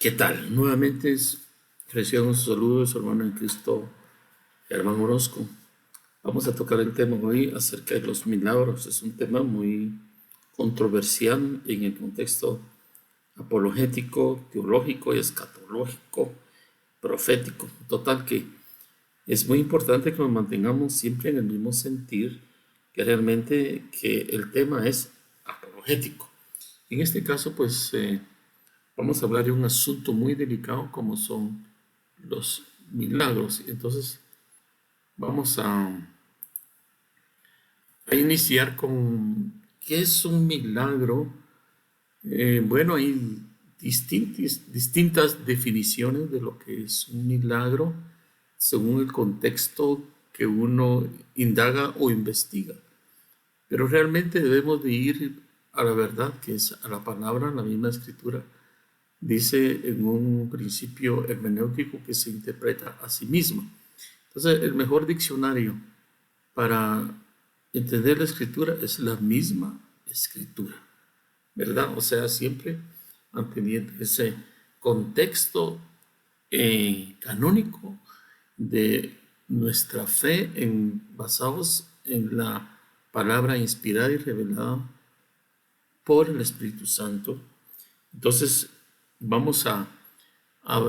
¿Qué tal? Nuevamente recibimos saludos, hermano en Cristo, hermano Orozco. Vamos a tocar el tema hoy acerca de los milagros. Es un tema muy controversial en el contexto apologético, teológico y escatológico, profético. Total que es muy importante que nos mantengamos siempre en el mismo sentir, que realmente que el tema es apologético. En este caso, vamos a hablar de un asunto muy delicado como son los milagros. Entonces vamos a iniciar con qué es un milagro. Bueno, hay distintas definiciones de lo que es un milagro según el contexto que uno indaga o investiga. Pero realmente debemos de ir a la verdad, que es a la palabra, la misma escritura. Dice en un principio hermenéutico que se interpreta a sí mismo. Entonces, el mejor diccionario para entender la escritura es la misma escritura, ¿verdad? O sea, siempre manteniendo ese contexto canónico de nuestra fe basados en la palabra inspirada y revelada por el Espíritu Santo. Entonces, vamos a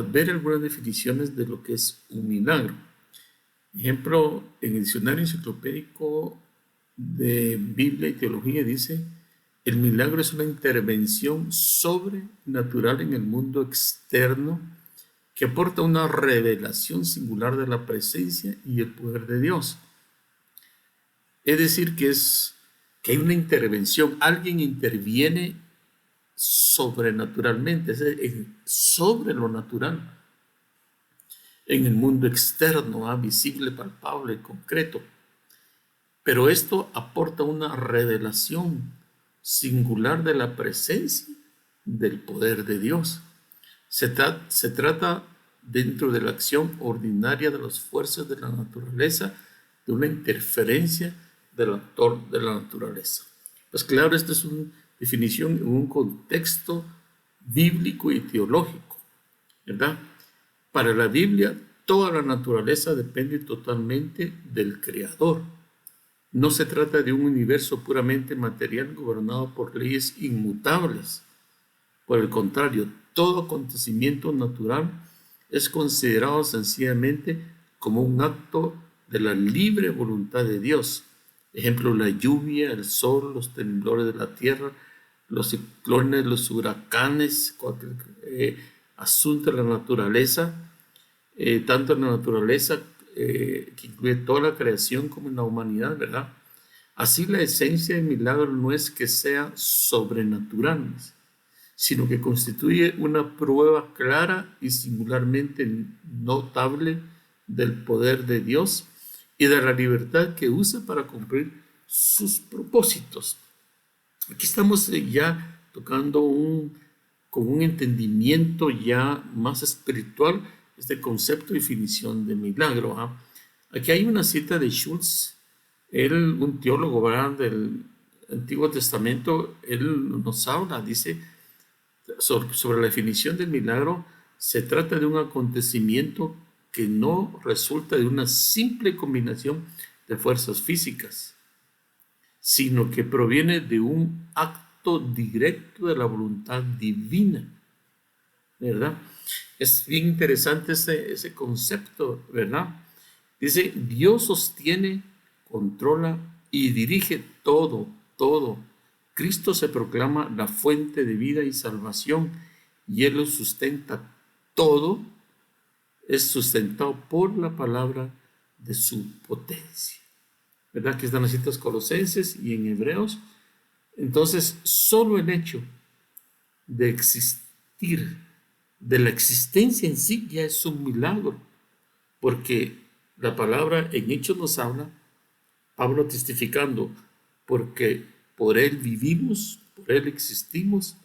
ver algunas definiciones de lo que es un milagro. Ejemplo, en el diccionario enciclopédico de Biblia y Teología dice, el milagro es una intervención sobrenatural en el mundo externo que aporta una revelación singular de la presencia y el poder de Dios. Es decir, que hay una intervención, alguien interviene sobrenaturalmente, sobre lo natural, en el mundo externo, visible, palpable, concreto. Pero esto aporta una revelación singular de la presencia del poder de Dios. Se trata dentro de la acción ordinaria de las fuerzas de la naturaleza, de una interferencia del actor de la naturaleza. Pues claro, esta es una definición en un contexto bíblico y teológico, ¿verdad? Para la Biblia, toda la naturaleza depende totalmente del Creador. No se trata de un universo puramente material gobernado por leyes inmutables. Por el contrario, todo acontecimiento natural es considerado sencillamente como un acto de la libre voluntad de Dios. Ejemplo, la lluvia, el sol, los temblores de la tierra, los ciclones, los huracanes, cualquier asunto de la naturaleza, tanto en la naturaleza que incluye toda la creación como en la humanidad, ¿verdad? Así la esencia del milagro no es que sea sobrenatural, sino que constituye una prueba clara y singularmente notable del poder de Dios y de la libertad que usa para cumplir sus propósitos. Aquí estamos ya tocando con un entendimiento ya más espiritual este concepto y definición de milagro. Aquí hay una cita de Schultz, él, un teólogo, ¿verdad?, del Antiguo Testamento. Él nos habla, dice, sobre la definición del milagro. Se trata de un acontecimiento que no resulta de una simple combinación de fuerzas físicas, sino que proviene de un acto directo de la voluntad divina, ¿verdad? Es bien interesante ese concepto, ¿verdad? Dice, Dios sostiene, controla y dirige todo. Cristo se proclama la fuente de vida y salvación y Él lo sustenta todo, es sustentado por la palabra de su potencia. ¿Verdad? Que están las citas Colosenses y en Hebreos. Entonces, solo el hecho de existir, de la existencia en sí, ya es un milagro, porque la palabra en Hechos nos habla, Pablo testificando, porque por Él vivimos, por Él existimos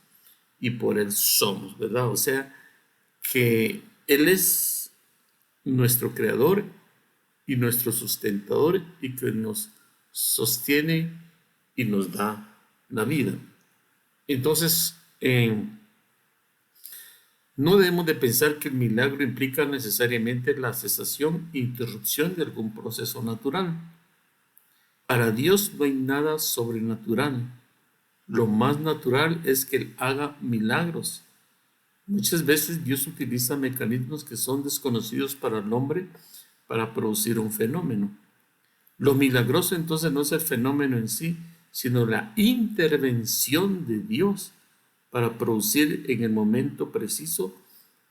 y por Él somos, ¿verdad? O sea, que Él es nuestro creador y nuestro sustentador y que nos sostiene y nos da la vida. Entonces, No debemos de pensar que el milagro implica necesariamente la cesación e interrupción de algún proceso natural. Para Dios no hay nada sobrenatural. Lo más natural es que Él haga milagros. Muchas veces Dios utiliza mecanismos que son desconocidos para el hombre para producir un fenómeno. Lo milagroso entonces no es el fenómeno en sí, sino la intervención de Dios para producir en el momento preciso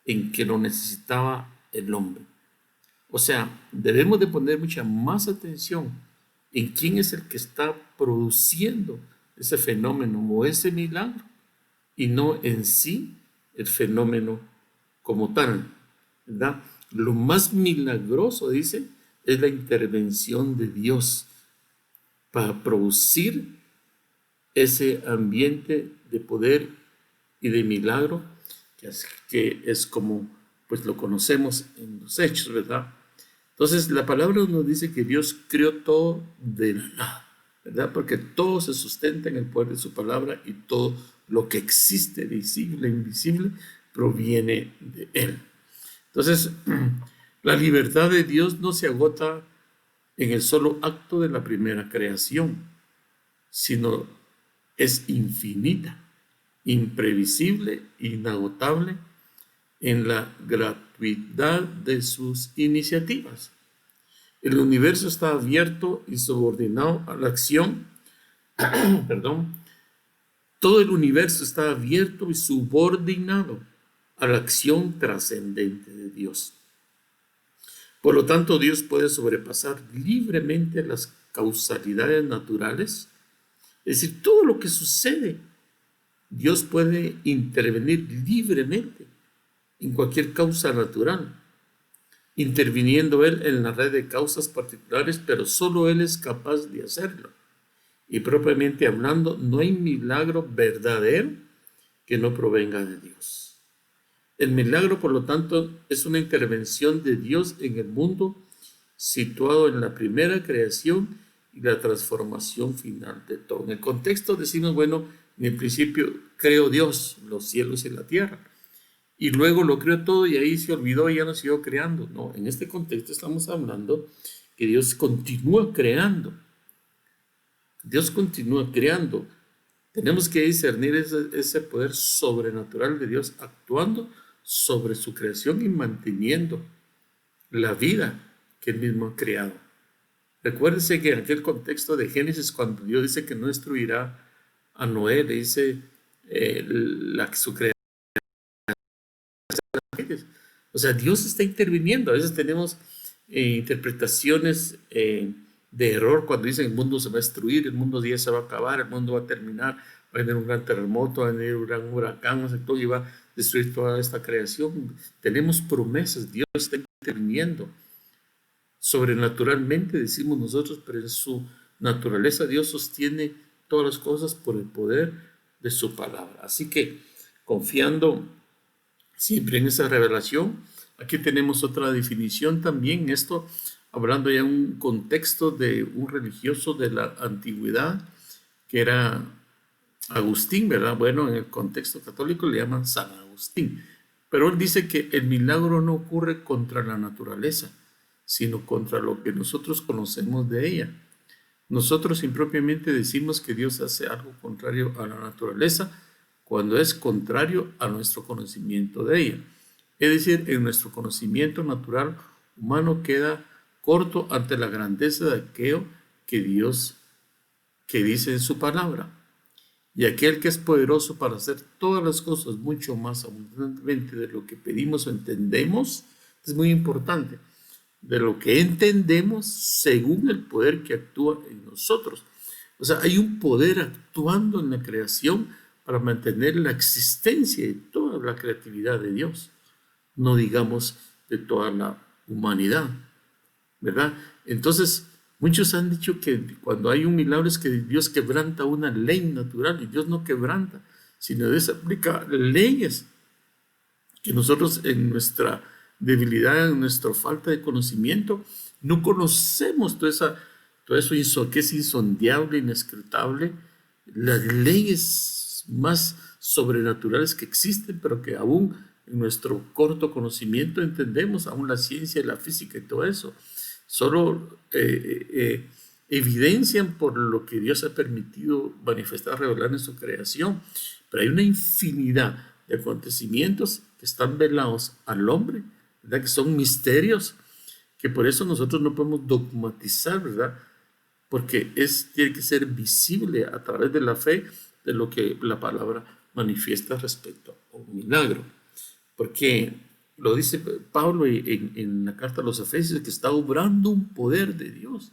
en que lo necesitaba el hombre. O sea, debemos de poner mucha más atención en quién es el que está produciendo ese fenómeno o ese milagro y no en sí el fenómeno como tal, ¿verdad? Lo más milagroso, dice, es la intervención de Dios para producir ese ambiente de poder y de milagro que es como pues lo conocemos en los hechos, ¿verdad? Entonces la palabra nos dice que Dios creó todo de la nada, ¿verdad? Porque todo se sustenta en el poder de su palabra y todo lo que existe, visible e invisible, proviene de Él. Entonces, la libertad de Dios no se agota en el solo acto de la primera creación, sino es infinita, imprevisible, inagotable en la gratuidad de sus iniciativas. El universo está abierto y subordinado a la acción, perdón, todo el universo está abierto y subordinado a la acción trascendente de Dios. Por lo tanto, Dios puede sobrepasar libremente las causalidades naturales, es decir, todo lo que sucede, Dios puede intervenir libremente en cualquier causa natural, interviniendo Él en la red de causas particulares, pero solo Él es capaz de hacerlo. Y propiamente hablando, no hay milagro verdadero que no provenga de Dios. El milagro, por lo tanto, es una intervención de Dios en el mundo situado en la primera creación y la transformación final de todo. En el contexto decimos, bueno, en el principio creó Dios los cielos y la tierra, y luego lo creó todo y ahí se olvidó y ya no siguió creando. No, en este contexto estamos hablando que Dios continúa creando. Dios continúa creando. Tenemos que discernir ese poder sobrenatural de Dios actuando sobre su creación y manteniendo la vida que Él mismo ha creado. Recuérdense que en aquel contexto de Génesis, cuando Dios dice que no destruirá a Noé, le dice su creación. O sea, Dios está interviniendo. A veces tenemos interpretaciones de error cuando dicen el mundo se va a destruir, el mundo ya se va a acabar, el mundo va a terminar, va a venir un gran terremoto, va a venir un gran huracán, no sé, todo, y va a destruir toda esta creación. Tenemos promesas, Dios está interviniendo. Sobrenaturalmente decimos nosotros, pero en su naturaleza Dios sostiene todas las cosas por el poder de su palabra. Así que confiando siempre en esa revelación, aquí tenemos otra definición también, esto hablando ya en un contexto de un religioso de la antigüedad, que era Agustín, ¿verdad? Bueno, en el contexto católico le llaman San Agustín, pero él dice que el milagro no ocurre contra la naturaleza, sino contra lo que nosotros conocemos de ella. Nosotros impropiamente decimos que Dios hace algo contrario a la naturaleza cuando es contrario a nuestro conocimiento de ella. Es decir, en nuestro conocimiento natural humano queda corto ante la grandeza de aquello que Dios que dice en su palabra. Y aquel que es poderoso para hacer todas las cosas mucho más abundantemente de lo que pedimos o entendemos, es muy importante, de lo que entendemos según el poder que actúa en nosotros. O sea, hay un poder actuando en la creación para mantener la existencia de toda la creatividad de Dios, no digamos de toda la humanidad, ¿verdad? Entonces, muchos han dicho que cuando hay un milagro es que Dios quebranta una ley natural, y Dios no quebranta, sino Dios aplica leyes que nosotros en nuestra debilidad, en nuestra falta de conocimiento, no conocemos todo eso que es insondable, inescrutable, las leyes más sobrenaturales que existen, pero que aún en nuestro corto conocimiento entendemos aún la ciencia y la física y todo eso. Solo evidencian por lo que Dios ha permitido manifestar, revelar en su creación. Pero hay una infinidad de acontecimientos que están velados al hombre, ¿verdad? Que son misterios, que por eso nosotros no podemos dogmatizar, ¿verdad? Porque tiene que ser visible a través de la fe de lo que la palabra manifiesta respecto a un milagro. Porque lo dice Pablo en la carta a los Efesios, que está obrando un poder de Dios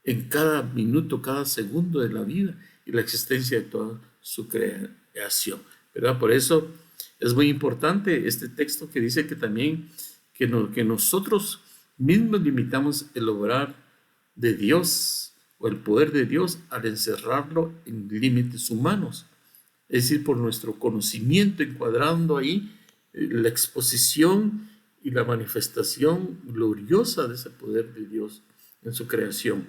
en cada minuto, cada segundo de la vida y la existencia de toda su creación, ¿verdad? Por eso es muy importante este texto que dice que también que nosotros mismos limitamos el obrar de Dios o el poder de Dios al encerrarlo en límites humanos, es decir, por nuestro conocimiento, encuadrando ahí la exposición y la manifestación gloriosa de ese poder de Dios en su creación.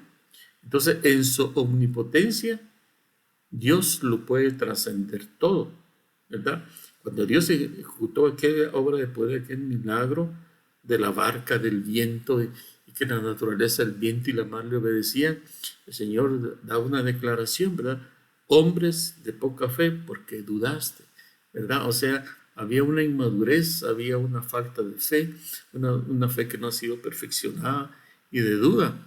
Entonces, en su omnipotencia, Dios lo puede trascender todo, ¿verdad? Cuando Dios ejecutó aquella obra de poder, aquel milagro de la barca, del viento, y que la naturaleza, el viento y la mar le obedecían, el Señor da una declaración, ¿verdad? Hombres de poca fe, porque dudaste, ¿verdad? O sea, había una inmadurez, había una falta de fe, una fe que no ha sido perfeccionada y de duda.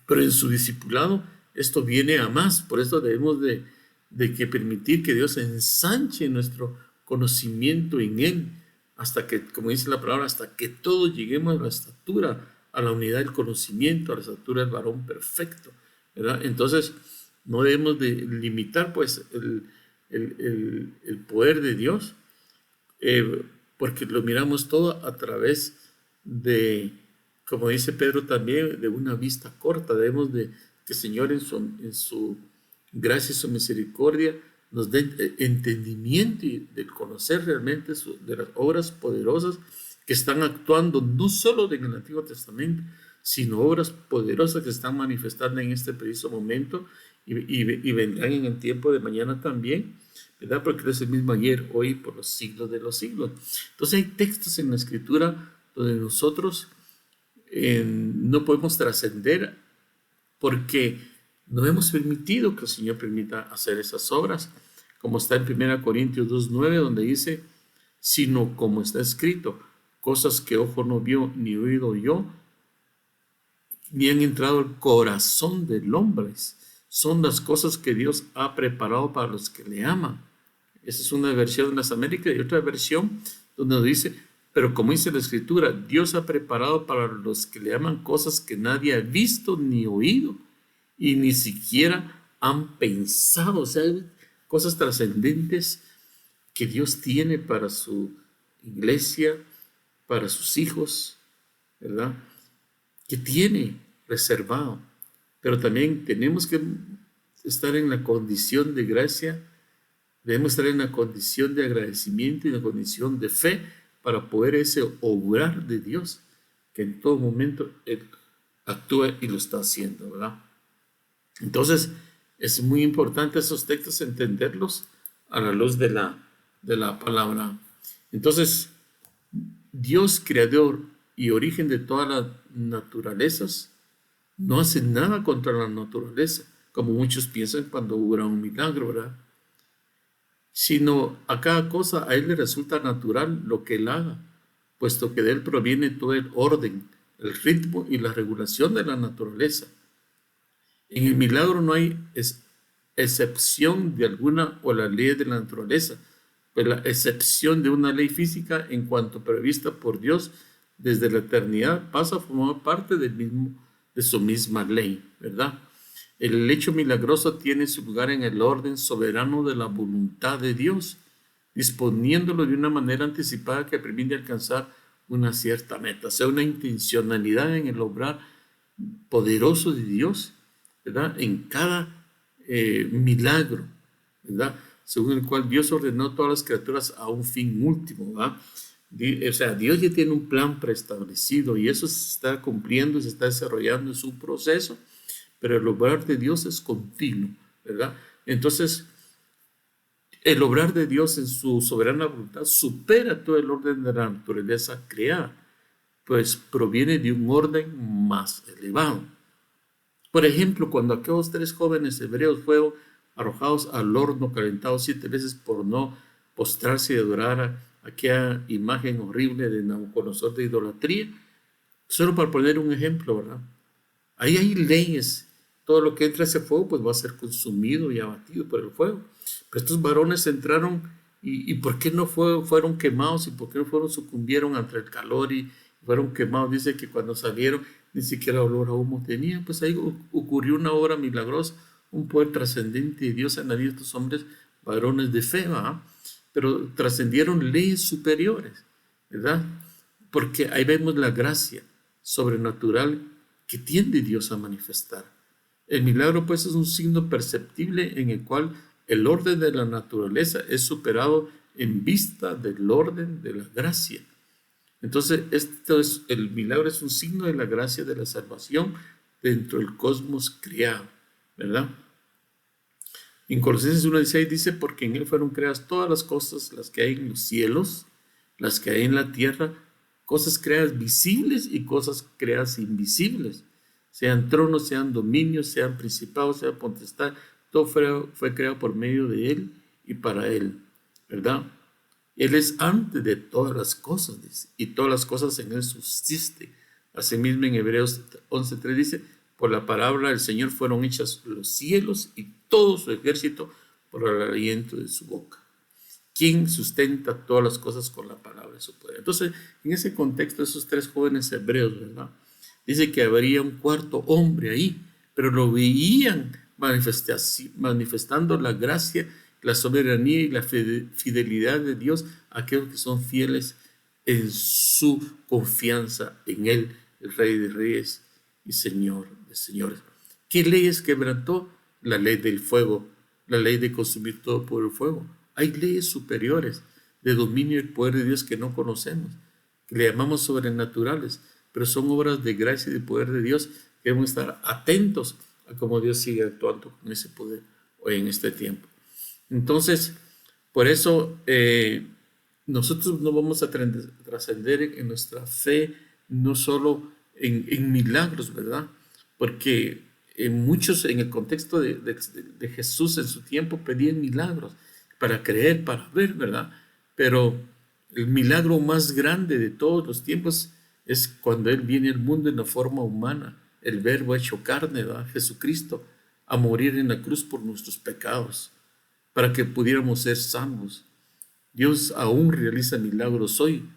Pero en su discipulado esto viene a más. Por eso debemos de que permitir que Dios ensanche nuestro conocimiento en Él, hasta que, como dice la palabra, hasta que todos lleguemos a la estatura, a la unidad del conocimiento, a la estatura del varón perfecto, ¿verdad? Entonces, no debemos de limitar pues el poder de Dios, porque lo miramos todo a través de, como dice Pedro también, de una vista corta. Debemos de que el Señor en su gracia y su misericordia nos dé entendimiento y de conocer realmente de las obras poderosas que están actuando no solo en el Antiguo Testamento, sino obras poderosas que están manifestando en este preciso momento y vendrán en el tiempo de mañana también, ¿verdad? Porque es el mismo ayer, hoy, por los siglos de los siglos. Entonces hay textos en la Escritura donde nosotros no podemos trascender porque no hemos permitido que el Señor permita hacer esas obras, como está en 1 Corintios 2:9, donde dice, sino como está escrito, cosas que ojo no vio ni oído oyó, ni han entrado al corazón del hombre. Son las cosas que Dios ha preparado para los que le aman. Esa es una versión de las Américas y otra versión donde nos dice, pero como dice la Escritura, Dios ha preparado para los que le aman cosas que nadie ha visto ni oído y ni siquiera han pensado. O sea, cosas trascendentes que Dios tiene para su iglesia, para sus hijos, ¿verdad? Que tiene reservado. Pero también tenemos que estar en la condición de gracia, debemos estar en la condición de agradecimiento y en la condición de fe para poder ese obrar de Dios que en todo momento Él actúa y lo está haciendo, ¿verdad? Entonces, es muy importante esos textos entenderlos a la luz de la palabra. Entonces, Dios, creador y origen de todas las naturalezas, no hace nada contra la naturaleza, como muchos piensan cuando obra un milagro, ¿verdad? Sino a cada cosa a Él le resulta natural lo que Él haga, puesto que de Él proviene todo el orden, el ritmo y la regulación de la naturaleza. En el milagro no hay excepción de alguna o la ley de la naturaleza, pues la excepción de una ley física en cuanto prevista por Dios desde la eternidad pasa a formar parte de su misma ley, ¿verdad? El hecho milagroso tiene su lugar en el orden soberano de la voluntad de Dios, disponiéndolo de una manera anticipada que permite alcanzar una cierta meta, o sea, una intencionalidad en el obrar poderoso de Dios, ¿verdad? En cada milagro, ¿verdad? Según el cual Dios ordenó todas las criaturas a un fin último, ¿verdad? O sea, Dios ya tiene un plan preestablecido y eso se está cumpliendo y se está desarrollando en su proceso, pero el obrar de Dios es continuo, ¿verdad? Entonces, El obrar de Dios en su soberana voluntad supera todo el orden de la naturaleza creada, pues proviene de un orden más elevado. Por ejemplo, cuando aquellos 3 jóvenes hebreos fueron arrojados al horno calentado 7 veces por no postrarse y adorar a aquella imagen horrible de Nabucodonosor de idolatría, solo para poner un ejemplo, ¿verdad? Ahí hay leyes. Todo lo que entra a ese fuego pues va a ser consumido y abatido por el fuego. Pero estos varones entraron y ¿por qué no fueron quemados y por qué no sucumbieron ante el calor y fueron quemados? Dice que cuando salieron ni siquiera olor a humo tenían. Pues ahí ocurrió una obra milagrosa, un poder trascendente de Dios en la vida de estos hombres, varones de fe, ¿verdad? Pero trascendieron leyes superiores, ¿verdad? Porque ahí vemos la gracia sobrenatural que tiende Dios a manifestar. El milagro pues es un signo perceptible en el cual el orden de la naturaleza es superado en vista del orden de la gracia. Entonces, el milagro es un signo de la gracia de la salvación dentro del cosmos creado, ¿verdad? En Colosenses 1:16 dice, porque en él fueron creadas todas las cosas, las que hay en los cielos, las que hay en la tierra, cosas creadas visibles y cosas creadas invisibles, sean tronos, sean dominios, sean principados, sean potestad, todo fue creado por medio de él y para él, ¿verdad? Él es antes de todas las cosas, dice, y todas las cosas en él subsisten. Asimismo en Hebreos 11:3 dice, por la palabra del Señor fueron hechas los cielos y todo su ejército por el aliento de su boca. ¿Quién sustenta todas las cosas con la palabra de su poder? Entonces, en ese contexto, esos 3 jóvenes hebreos, ¿verdad? Dice que habría un cuarto hombre ahí, pero lo veían manifestando la gracia, la soberanía y la fidelidad de Dios a aquellos que son fieles en su confianza en Él, el Rey de Reyes y Señor de Señores. ¿Qué leyes quebrantó? La ley del fuego, la ley de consumir todo por el fuego. Hay leyes superiores de dominio y poder de Dios que no conocemos, que le llamamos sobrenaturales, pero son obras de gracia y de poder de Dios que debemos estar atentos a cómo Dios sigue actuando con ese poder hoy en este tiempo. Entonces, por eso nosotros no vamos a trascender en nuestra fe, no solo en milagros, ¿verdad? Porque muchos en el contexto de Jesús en su tiempo pedían milagros para creer, para ver, ¿verdad? Pero el milagro más grande de todos los tiempos es cuando Él viene al mundo en la forma humana, el verbo hecho carne, ¿verdad? Jesucristo, a morir en la cruz por nuestros pecados, para que pudiéramos ser salvos. Dios aún realiza milagros hoy.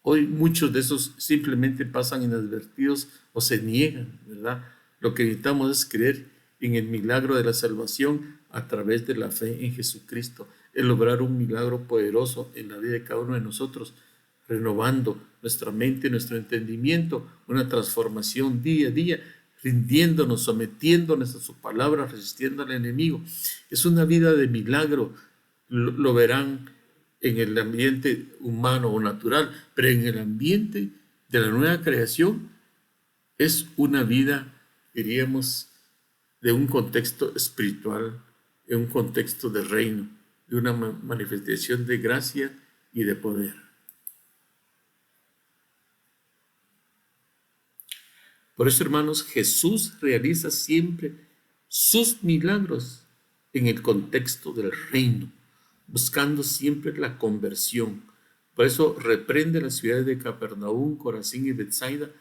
Hoy muchos de esos simplemente pasan inadvertidos o se niegan, ¿verdad? Lo que necesitamos es creer en el milagro de la salvación a través de la fe en Jesucristo, el lograr un milagro poderoso en la vida de cada uno de nosotros, renovando nuestra mente, nuestro entendimiento, una transformación día a día, rindiéndonos, sometiéndonos a su palabra, resistiendo al enemigo. Es una vida de milagro, lo verán en el ambiente humano o natural, pero en el ambiente de la nueva creación es una vida, diríamos, de un contexto espiritual, de un contexto de reino, de una manifestación de gracia y de poder. Por eso, hermanos, Jesús realiza siempre sus milagros en el contexto del reino, buscando siempre la conversión. Por eso reprende las ciudades de Capernaum, Corazín y Betsaida,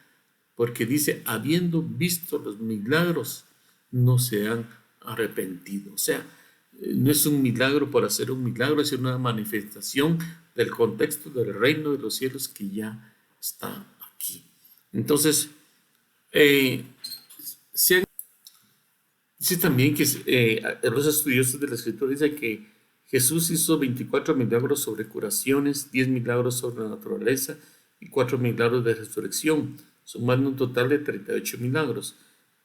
porque dice, habiendo visto los milagros, no se han arrepentido. O sea, no es un milagro por hacer un milagro, es una manifestación del contexto del reino de los cielos que ya está aquí. Entonces, dice también que los estudiosos de la Escritura dicen que Jesús hizo 24 milagros sobre curaciones, 10 milagros sobre la naturaleza y 4 milagros de resurrección, sumando un total de 38 milagros.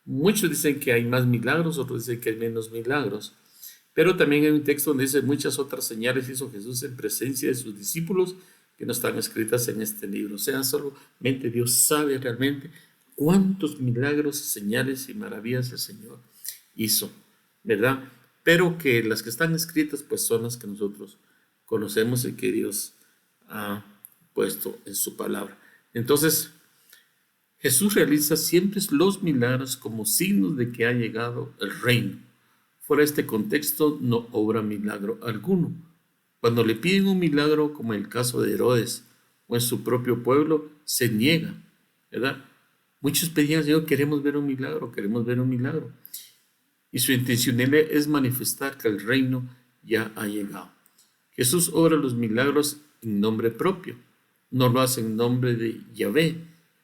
Muchos dicen que hay más milagros, otros dicen que hay menos milagros. Pero también hay un texto donde dice muchas otras señales hizo Jesús en presencia de sus discípulos que no están escritas en este libro. O sea, solamente Dios sabe realmente cuántos milagros, señales y maravillas el Señor hizo, ¿verdad? pero que las que están escritas pues son las que nosotros conocemos y que Dios ha puesto en su palabra. Entonces, Jesús realiza siempre los milagros como signos de que ha llegado el reino. Fuera de este contexto no obra milagro alguno. Cuando le piden un milagro, como en el caso de Herodes o en su propio pueblo, se niega, ¿verdad? Muchos pedían, Señor, queremos ver un milagro, queremos ver un milagro. Y su intención es manifestar que el reino ya ha llegado. Jesús obra los milagros en nombre propio, no lo hace en nombre de Yahvé,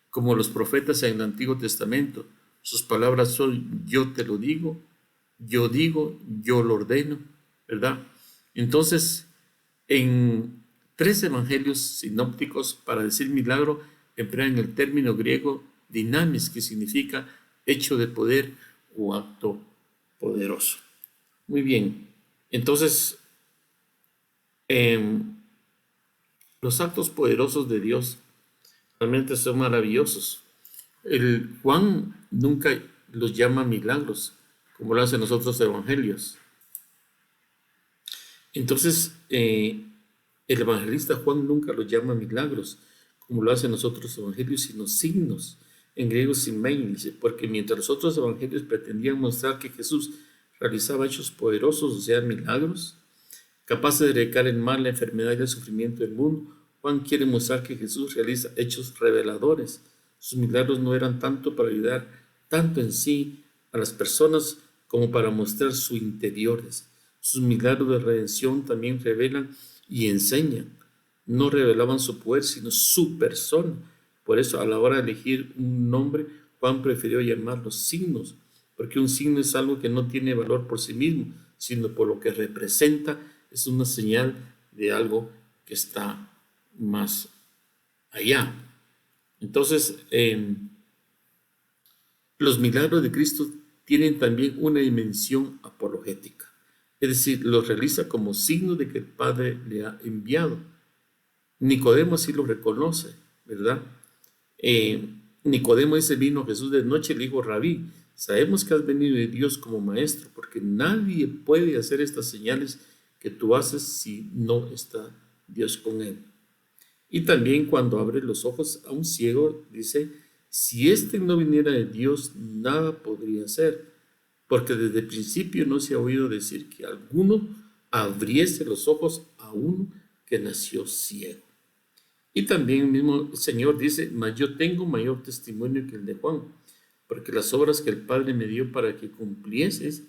como los profetas en el Antiguo Testamento. Sus palabras son: yo te lo digo, yo lo ordeno, ¿verdad? Entonces, en 3 evangelios sinópticos, para decir milagro, emplean el término griego dinamis, que significa hecho de poder o acto poderoso. Muy bien, entonces, los actos poderosos de Dios realmente son maravillosos. Juan nunca los llama milagros, como lo hacen los otros evangelios. Entonces, el evangelista Juan nunca los llama milagros, como lo hacen los otros evangelios, sino signos. En griego, simein, dice, porque mientras los otros evangelios pretendían mostrar que Jesús realizaba hechos poderosos, o sea, milagros, capaces de erradicar el mal, la enfermedad y el sufrimiento del mundo, Juan quiere mostrar que Jesús realiza hechos reveladores. Sus milagros no eran tanto para ayudar tanto en sí a las personas como para mostrar su interiores. Sus milagros de redención también revelan y enseñan. No revelaban su poder, sino su persona. Por eso, a la hora de elegir un nombre, Juan prefirió llamarlos signos, porque un signo es algo que no tiene valor por sí mismo, sino por lo que representa. Es una señal de algo que está más allá. Entonces, los milagros de Cristo tienen también una dimensión apologética. Es decir, los realiza como signo de que el Padre le ha enviado. Nicodemo así lo reconoce, ¿verdad? Nicodemo dice: vino Jesús de noche, le dijo: Rabí, sabemos que has venido de Dios como maestro, porque nadie puede hacer estas señales que tú haces si no está Dios con él. Y también cuando abre los ojos a un ciego, dice: si éste no viniera de Dios, nada podría hacer, porque desde el principio no se ha oído decir que alguno abriese los ojos a uno que nació ciego. Y también el mismo Señor dice: mas yo tengo mayor testimonio que el de Juan, porque las obras que el Padre me dio para que cumplieses,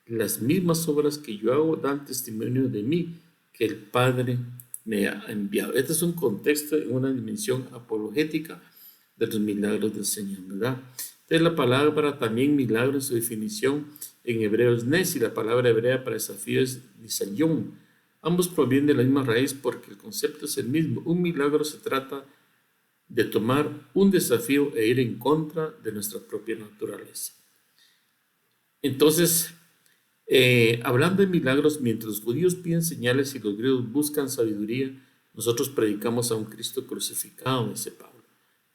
las mismas obras que yo hago dan testimonio de mí, que el Padre me ha enviado. Este es un contexto en una dimensión apologética de los milagros del Señor, ¿verdad? Entonces, la palabra también milagro en su definición en hebreo es nes, y la palabra hebrea para desafío es nisayón. Ambos provienen de la misma raíz porque el concepto es el mismo. Un milagro se trata de tomar un desafío e ir en contra de nuestra propia naturaleza. Entonces, hablando de milagros, mientras los judíos piden señales y los griegos buscan sabiduría, nosotros predicamos a un Cristo crucificado, dice Pablo.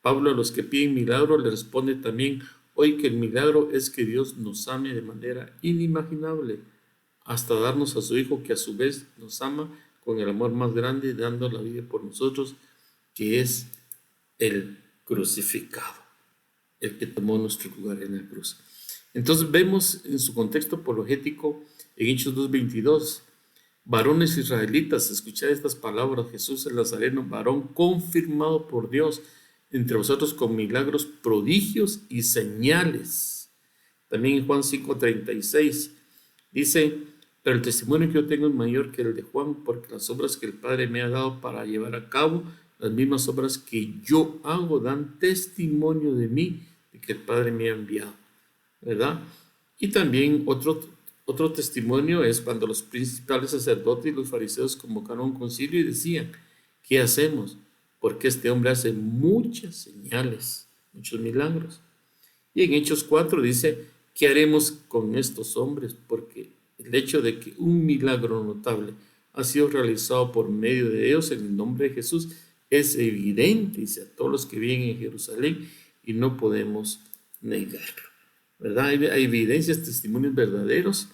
Pablo a los que piden milagro le responde también: hoy que el milagro es que Dios nos ame de manera inimaginable, hasta darnos a su Hijo, que a su vez nos ama con el amor más grande, dando la vida por nosotros, que es el crucificado, el que tomó nuestro lugar en la cruz. Entonces vemos en su contexto apologético en Hechos 2:22: varones israelitas, escuchad estas palabras: Jesús el Nazareno, varón confirmado por Dios entre vosotros con milagros, prodigios y señales. También en Juan 5:36 dice: pero el testimonio que yo tengo es mayor que el de Juan, porque las obras que el Padre me ha dado para llevar a cabo, las mismas obras que yo hago, dan testimonio de mí, de que el Padre me ha enviado, ¿verdad? Y también otro testimonio es cuando los principales sacerdotes y los fariseos convocaron un concilio y decían: ¿qué hacemos? Porque este hombre hace muchas señales, muchos milagros. Y en Hechos 4 dice: ¿qué haremos con estos hombres? Porque el hecho de que un milagro notable ha sido realizado por medio de ellos en el nombre de Jesús es evidente, dice, a todos los que viven en Jerusalén, y no podemos negarlo, ¿verdad? Hay evidencias, testimonios verdaderos.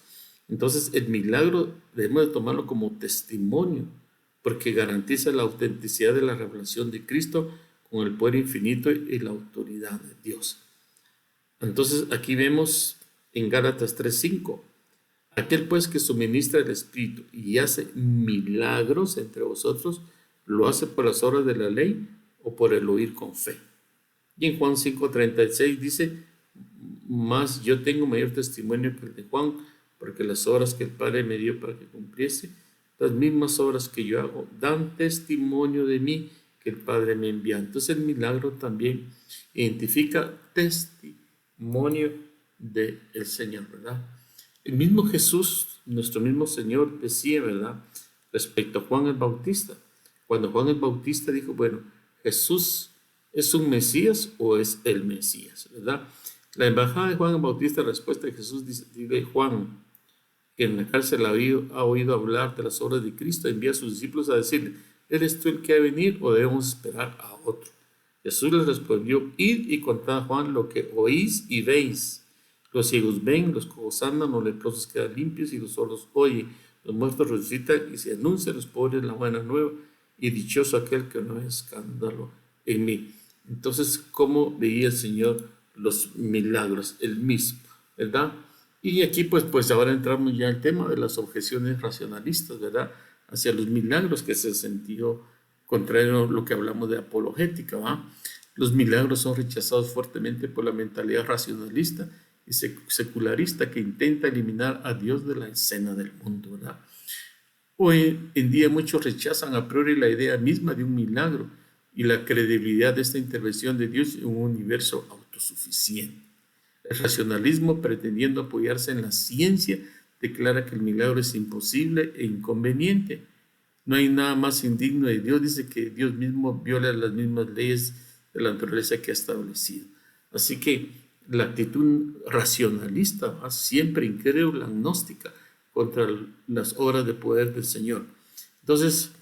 Entonces el milagro debemos de tomarlo como testimonio, porque garantiza la autenticidad de la revelación de Cristo con el poder infinito y la autoridad de Dios. Entonces aquí vemos en Gálatas 3:5, aquel pues que suministra el Espíritu y hace milagros entre vosotros, ¿lo hace por las obras de la ley o por el oír con fe? Y en Juan 5:36 dice, mas yo tengo mayor testimonio que el de Juan, porque las obras que el Padre me dio para que cumpliese, las mismas obras que yo hago, dan testimonio de mí que el Padre me envía. Entonces el milagro también identifica testimonio del Señor, ¿verdad? El mismo Jesús, nuestro mismo Señor, decía, ¿verdad?, respecto a Juan el Bautista. Cuando Juan el Bautista dijo, bueno, Jesús ¿es un Mesías o es el Mesías? ¿Verdad? La embajada de Juan el Bautista, la respuesta de Jesús dice Juan, que en la cárcel ha oído hablar de las obras de Cristo, envía a sus discípulos a decirle, ¿eres tú el que ha de venir o debemos esperar a otro? Jesús les respondió, id y contad a Juan lo que oís y veis. Los ciegos ven, los cojos andan, los leprosos quedan limpios y los sordos oyen, los muertos resucitan y se anuncia a los pobres la buena nueva, y dichoso aquel que no es escándalo en mí. Entonces, ¿cómo veía el Señor los milagros? El mismo, ¿verdad? Y aquí pues ahora entramos ya al tema de las objeciones racionalistas, ¿verdad? Hacia los milagros, que es el sentido contrario a lo que hablamos de apologética, ¿va? Los milagros son rechazados fuertemente por la mentalidad racionalista y secularista que intenta eliminar a Dios de la escena del mundo, ¿verdad? Hoy en día muchos rechazan a priori la idea misma de un milagro y la credibilidad de esta intervención de Dios en un universo autosuficiente. El racionalismo, pretendiendo apoyarse en la ciencia, declara que el milagro es imposible e inconveniente. No hay nada más indigno de Dios, dice que Dios mismo viola las mismas leyes de la naturaleza que ha establecido. Así que la actitud racionalista, siempre incrédula, agnóstica, contra las obras de poder del Señor. Entonces,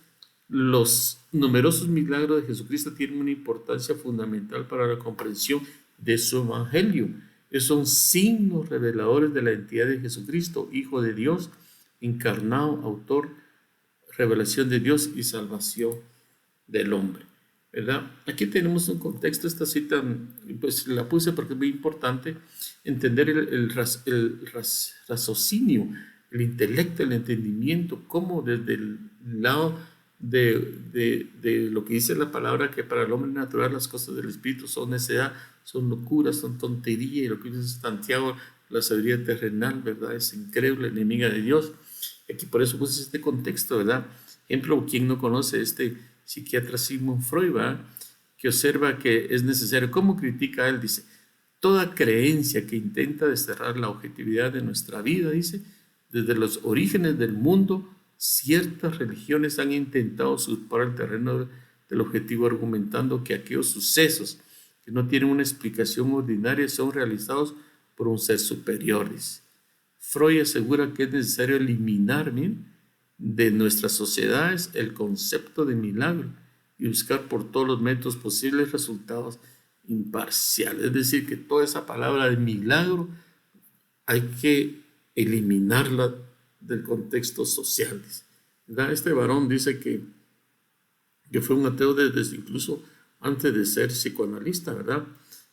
los numerosos milagros de Jesucristo tienen una importancia fundamental para la comprensión de su evangelio. Son signos reveladores de la identidad de Jesucristo, Hijo de Dios, encarnado, autor, revelación de Dios y salvación del hombre, ¿verdad? Aquí tenemos un contexto, esta cita pues la puse porque es muy importante entender el raciocinio, el intelecto, el entendimiento, cómo desde el lado de lo que dice la palabra, que para el hombre natural las cosas del Espíritu son necedad, son locuras, son tontería, y lo que dice Santiago, la sabiduría terrenal, ¿verdad?, es increíble, enemiga de Dios. Aquí por eso puse este contexto, ¿verdad? Ejemplo, ¿quién no conoce este psiquiatra Sigmund Freud, ¿verdad?, que observa que es necesario? ¿Cómo critica él? Dice, toda creencia que intenta desterrar la objetividad de nuestra vida, dice, desde los orígenes del mundo, ciertas religiones han intentado usurpar el terreno del objetivo argumentando que aquellos sucesos que no tienen una explicación ordinaria son realizados por un ser superior. Freud asegura que es necesario eliminar de nuestras sociedades el concepto de milagro y buscar por todos los métodos posibles resultados imparciales. Es decir, que toda esa palabra de milagro hay que eliminarla del contexto social. ¿Verdad? Este varón dice que fue un ateo desde incluso antes de ser psicoanalista, ¿verdad?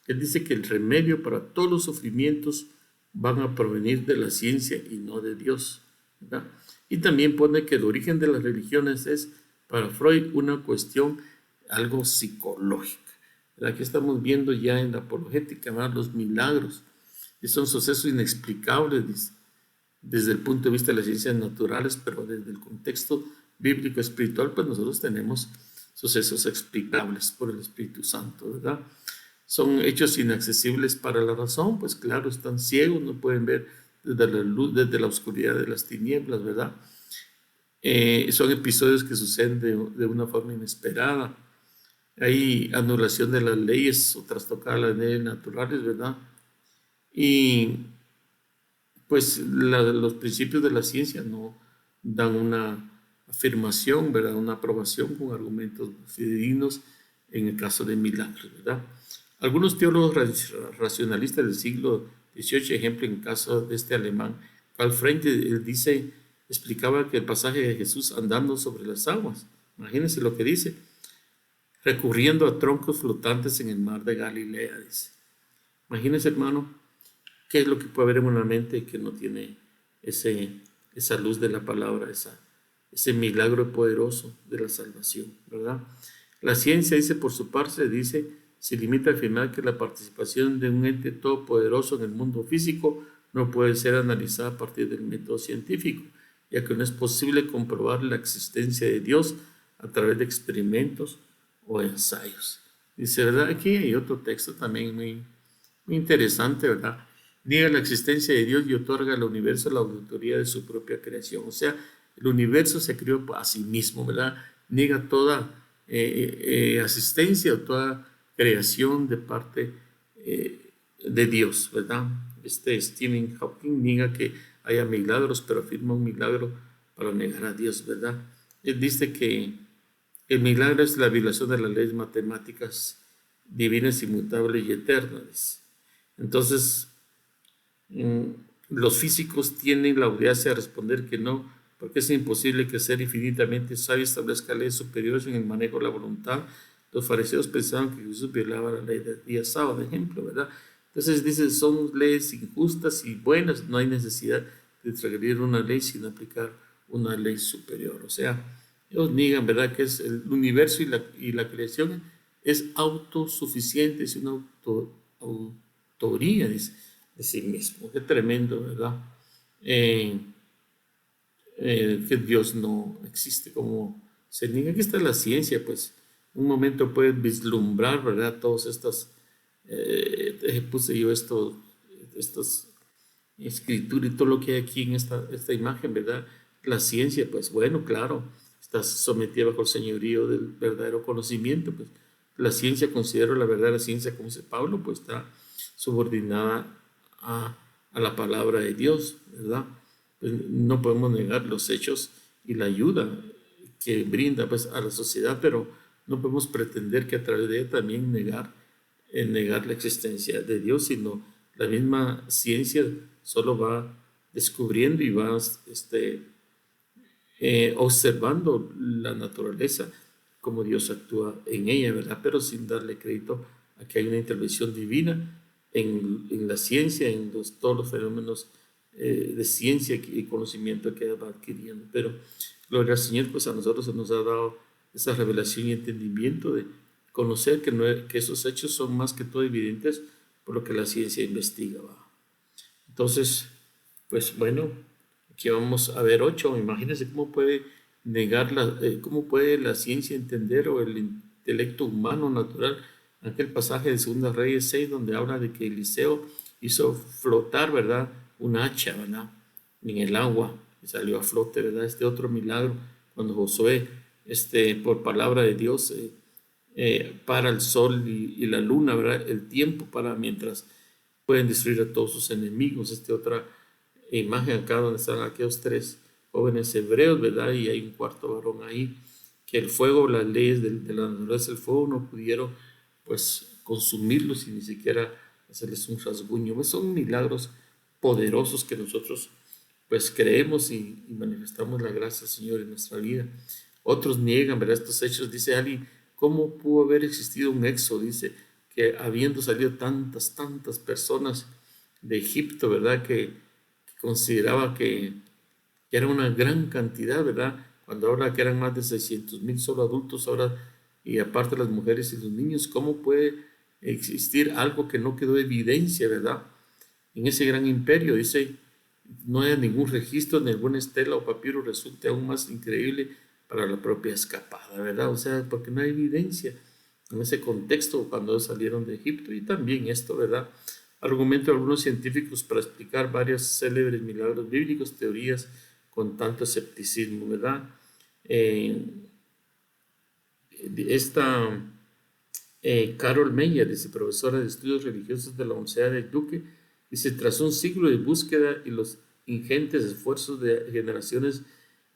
Él dice que el remedio para todos los sufrimientos van a provenir de la ciencia y no de Dios, ¿verdad? Y también pone que el origen de las religiones es, para Freud, una cuestión algo psicológica. Aquí estamos viendo ya en la apologética, ¿verdad?, los milagros. Y son sucesos inexplicables desde el punto de vista de las ciencias naturales, pero desde el contexto bíblico espiritual, pues nosotros tenemos sucesos explicables por el Espíritu Santo, ¿verdad? Son hechos inaccesibles para la razón, pues claro, están ciegos, no pueden ver desde la luz, desde la oscuridad de las tinieblas, ¿verdad? Son episodios que suceden de una forma inesperada. Hay anulación de las leyes o trastocada las leyes naturales, ¿verdad? Y pues los principios de la ciencia no dan una afirmación, ¿verdad?, una aprobación con argumentos fidedignos en el caso de milagros, ¿verdad? Algunos teólogos racionalistas del siglo XVIII, ejemplo en el caso de este alemán al frente, él dice, explicaba que el pasaje de Jesús andando sobre las aguas. Imagínense lo que dice, recurriendo a troncos flotantes en el mar de Galilea, dice. Imagínense, hermano, qué es lo que puede haber en una mente que no tiene esa luz de la palabra, ese milagro poderoso de la salvación, ¿verdad? La ciencia, dice, por su parte, dice, se limita a afirmar que la participación de un ente todopoderoso en el mundo físico no puede ser analizada a partir del método científico, ya que no es posible comprobar la existencia de Dios a través de experimentos o ensayos. Dice, ¿verdad? Aquí hay otro texto también muy interesante, ¿verdad? Niega la existencia de Dios y otorga al universo la autoría de su propia creación. O sea, el universo se creó a sí mismo, ¿verdad? Niega toda asistencia o toda creación de parte de Dios, ¿verdad? Stephen Hawking niega que haya milagros, pero afirma un milagro para negar a Dios, ¿verdad? Él dice que el milagro es la violación de las leyes matemáticas divinas, inmutables y eternas. Entonces, los físicos tienen la audacia de responder que no, porque es imposible que ser infinitamente sabio establezca leyes superiores en el manejo de la voluntad. Los fariseos pensaban que Jesús violaba la ley del día sábado, ejemplo, ¿verdad? Entonces dice, son leyes injustas y buenas, no hay necesidad de transgredir una ley sin aplicar una ley superior. O sea, ellos niegan, ¿verdad?, que es el universo y la creación es autosuficiente, es una autoría, dice, de sí mismo. Qué tremendo, ¿verdad? Que Dios no existe, como se niega. Aquí está la ciencia, pues un momento puedes vislumbrar, ¿verdad? Todas estas, puse yo estas escrituras y todo lo que hay aquí en esta imagen, ¿verdad? La ciencia, pues bueno, claro, está sometida bajo el señorío del verdadero conocimiento, pues la ciencia, considero la verdadera ciencia, como dice Pablo, pues está subordinada a la palabra de Dios, ¿verdad? Pues no podemos negar los hechos y la ayuda que brinda, pues, a la sociedad, pero no podemos pretender que a través de ella también negar la existencia de Dios, sino la misma ciencia solo va descubriendo y va observando la naturaleza, como Dios actúa en ella, ¿verdad? Pero sin darle crédito a que hay una intervención divina en la ciencia, en todos los fenómenos de ciencia y conocimiento que va adquiriendo. Pero gloria al Señor, pues a nosotros se nos ha dado esa revelación y entendimiento de conocer que esos hechos son más que todo evidentes por lo que la ciencia investiga, ¿va? Entonces, pues bueno, aquí vamos a ver 8. Imagínense cómo puede cómo puede la ciencia entender, o el intelecto humano natural, aquel pasaje de 2 Reyes 6, donde habla de que Eliseo hizo flotar, ¿verdad?, un hacha, ¿verdad?, en el agua y salió a flote, ¿verdad? Este otro milagro, cuando Josué, por palabra de Dios, para el sol y la luna, ¿verdad?, el tiempo para mientras pueden destruir a todos sus enemigos. Otra imagen acá donde están aquellos 3 jóvenes hebreos, ¿verdad? Y hay un cuarto varón ahí, que el fuego, las leyes de la naturaleza del fuego no pudieron, pues, consumirlos y ni siquiera hacerles un rasguño. Pues son milagros poderosos que nosotros, pues, creemos y manifestamos la gracia del Señor en nuestra vida. Otros niegan, ¿verdad?, estos hechos. Dice alguien, ¿cómo pudo haber existido un éxodo? Dice que habiendo salido tantas personas de Egipto, ¿verdad?, que consideraba que era una gran cantidad, ¿verdad? Cuando habla que eran más de 600,000 solo adultos, ahora, y aparte las mujeres y los niños, ¿cómo puede existir algo que no quedó evidencia, ¿verdad?, en ese gran imperio? Dice, no hay ningún registro, ninguna estela o papiro, resulta aún más increíble para la propia escapada, ¿verdad? O sea, porque no hay evidencia en ese contexto cuando salieron de Egipto. Y también esto, ¿verdad?, argumento de algunos científicos para explicar varios célebres milagros bíblicos, teorías con tanto escepticismo, ¿verdad? Esta Carol Meyer, profesora de estudios religiosos de la Universidad de Duke, dice, tras un siglo de búsqueda y los ingentes esfuerzos de generaciones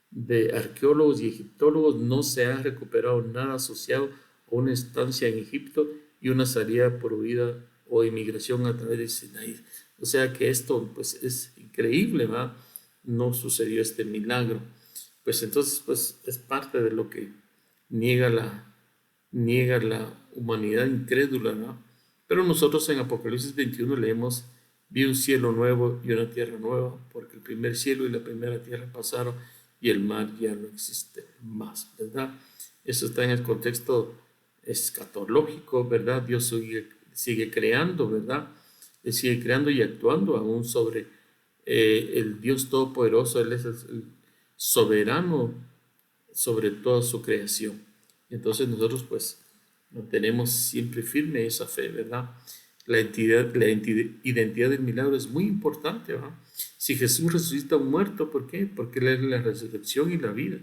de arqueólogos y egiptólogos, no se ha recuperado nada asociado a una estancia en Egipto y una salida por huida o inmigración a través de Sinaí. O sea que esto, pues, es increíble, ¿va? no sucedió este milagro. Pues entonces pues es parte de lo que niega la humanidad incrédula, ¿no? Pero nosotros en Apocalipsis 21 leemos: vi un cielo nuevo y una tierra nueva, porque el primer cielo y la primera tierra pasaron y el mar ya no existe más, ¿verdad? Eso está en el contexto escatológico, ¿verdad? Dios sigue creando, ¿verdad? Él sigue creando y actuando aún sobre el Dios Todopoderoso. Él es el soberano sobre toda su creación. Entonces nosotros pues mantenemos siempre firme esa fe, ¿verdad? La identidad del milagro es muy importante, ¿verdad? Si Jesús resucita a un muerto, ¿por qué? Porque Él es la resurrección y la vida.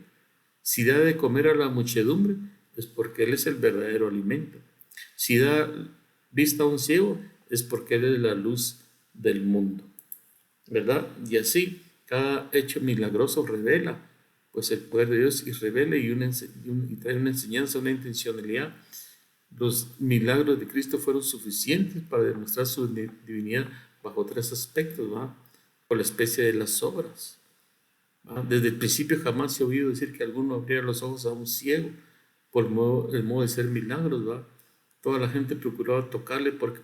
Si da de comer a la muchedumbre, es porque Él es el verdadero alimento. Si da vista a un ciego, es porque Él es la luz del mundo, ¿verdad? Y así, cada hecho milagroso revela pues el poder de Dios y revela y trae una enseñanza, una intencionalidad. Los milagros de Cristo fueron suficientes para demostrar su divinidad bajo tres aspectos, ¿va? Por la especie de las obras, ¿va? Desde el principio jamás se ha oído decir que alguno abriera los ojos a un ciego por el modo de ser milagros, ¿va? Toda la gente procuraba tocarle porque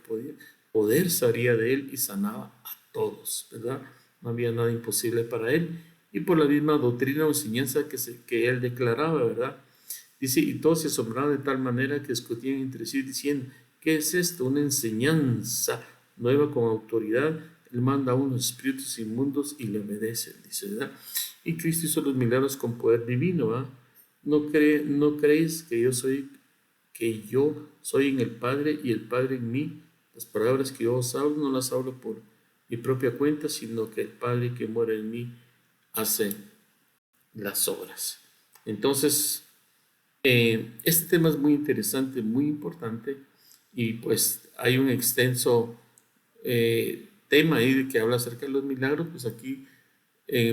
poder salía de él y sanaba a todos, ¿verdad? No había nada imposible para él. Y por la misma doctrina o enseñanza que él declaraba, ¿verdad? Dice, y todos se asombraban de tal manera que discutían entre sí diciendo: ¿qué es esto? Una enseñanza nueva con autoridad. Él manda a unos espíritus inmundos y le obedecen, dice, ¿verdad? Y Cristo hizo los milagros con poder divino, ¿verdad? No creéis que yo soy en el Padre y el Padre en mí. Las palabras que yo os hablo no las hablo por mi propia cuenta, sino que el Padre que mora en mí hace las obras. Entonces, este tema es muy interesante, muy importante, y pues hay un extenso tema ahí que habla acerca de los milagros. Pues aquí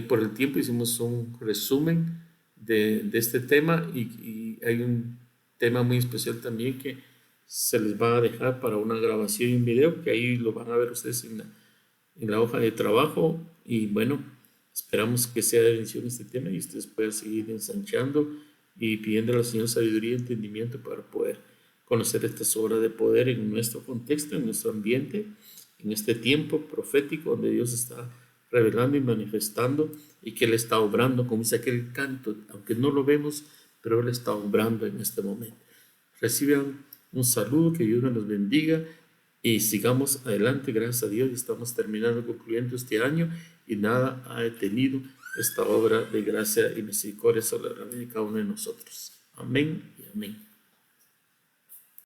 por el tiempo hicimos un resumen de este tema, y hay un tema muy especial también que se les va a dejar para una grabación y un video, que ahí lo van a ver ustedes en la hoja de trabajo. Y bueno, esperamos que sea de bendición este tema y ustedes puedan seguir ensanchando y pidiendo al Señor sabiduría y entendimiento para poder conocer estas obras de poder en nuestro contexto, en nuestro ambiente, en este tiempo profético donde Dios está revelando y manifestando, y que Él está obrando, como dice aquel canto, aunque no lo vemos, pero Él está obrando en este momento. Reciban un saludo, que Dios nos bendiga y sigamos adelante. Gracias a Dios, y estamos concluyendo este año, y nada ha detenido esta obra de gracia y misericordia sobre la vida de cada uno de nosotros. Amén y amén.